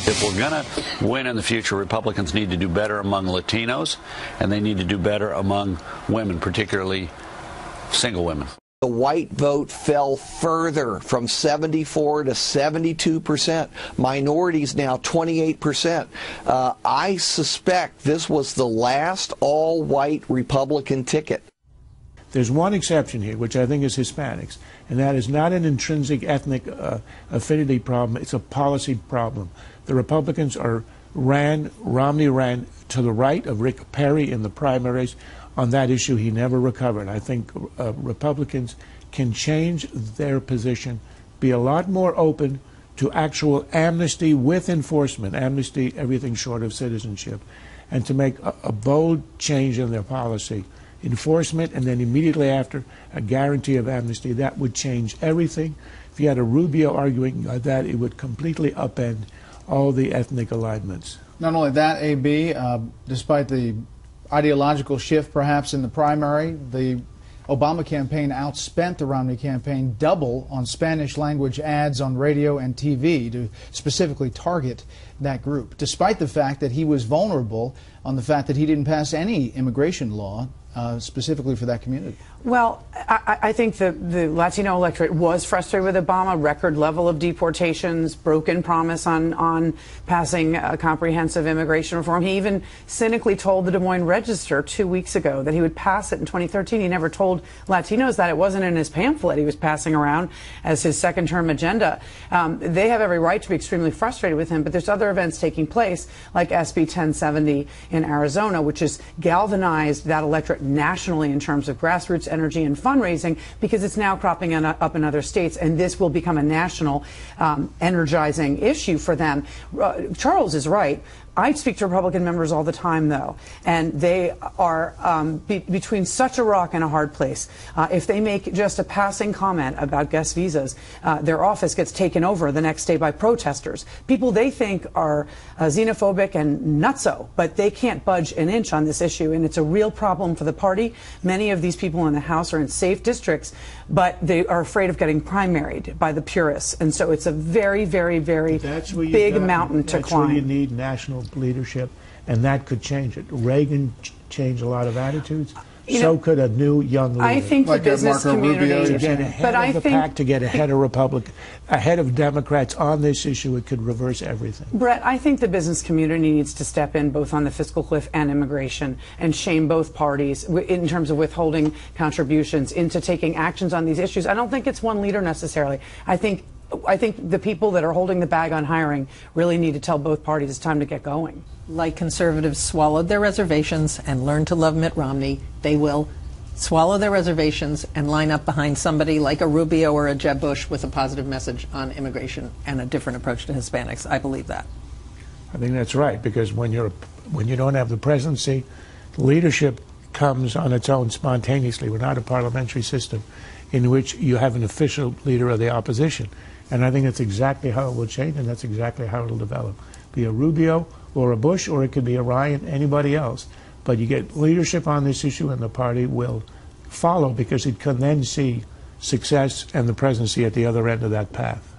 If we're going to win in the future, Republicans need to do better among Latinos, and they need to do better among women, particularly single women. The white vote fell further from 74 to 72%. Minorities now 28%. I suspect this was the last all-white Republican ticket. There's one exception here, which I think is Hispanics, and that is not an intrinsic ethnic affinity problem. It's a policy problem. The Republicans Romney ran to the right of Rick Perry in the primaries. On that issue, he never recovered. I think Republicans can change their position, be a lot more open to actual amnesty with enforcement, amnesty everything short of citizenship, and to make a bold change in their policy. Enforcement, and then immediately after, a guarantee of amnesty. That would change everything. If you had a Rubio arguing that, it would completely upend all the ethnic alignments. Not only that, AB, despite the ideological shift perhaps in the primary, the Obama campaign outspent the Romney campaign double on Spanish language ads on radio and TV to specifically target that group, despite the fact that he was vulnerable on the fact that he didn't pass any immigration law specifically for that community. Well, I think the Latino electorate was frustrated with Obama, record level of deportations, broken promise on passing a comprehensive immigration reform. He even cynically told the Des Moines Register 2 weeks ago that he would pass it in 2013. He never told Latinos that. It wasn't in his pamphlet he was passing around as his second-term agenda. They have every right to be extremely frustrated with him, but there's other events taking place, like SB 1070 in Arizona, which has galvanized that electorate nationally in terms of grassroots energy and fundraising, because it's now cropping up in other states, and this will become a national energizing issue for them. Charles is right. I speak to Republican members all the time, though, and they are between such a rock and a hard place. If they make just a passing comment about guest visas, their office gets taken over the next day by protesters, people they think are xenophobic and nutso, but they can't budge an inch on this issue, and it's a real problem for the party. Many of these people in the House are in safe districts, but they are afraid of getting primaried by the purists, and so it's a very, very, very big mountain to climb. That's where you need national leadership, and that could change it. Reagan changed a lot of attitudes. So could a new young leader. I think the business community, to get ahead of the pack, to get ahead of ahead of Democrats on this issue, it could reverse everything. Brett, I think the business community needs to step in both on the fiscal cliff and immigration and shame both parties in terms of withholding contributions into taking actions on these issues. I don't think it's one leader necessarily. I think the people that are holding the bag on hiring really need to tell both parties it's time to get going. Like conservatives swallowed their reservations and learned to love Mitt Romney, they will swallow their reservations and line up behind somebody like a Rubio or a Jeb Bush with a positive message on immigration and a different approach to Hispanics. I believe that. I think that's right, because when you don't have the presidency, leadership comes on its own spontaneously. We're not a parliamentary system in which you have an official leader of the opposition. And I think that's exactly how it will change, and that's exactly how it will develop. Be a Rubio or a Bush, or it could be a Ryan, anybody else. But you get leadership on this issue, and the party will follow, because it can then see success and the presidency at the other end of that path.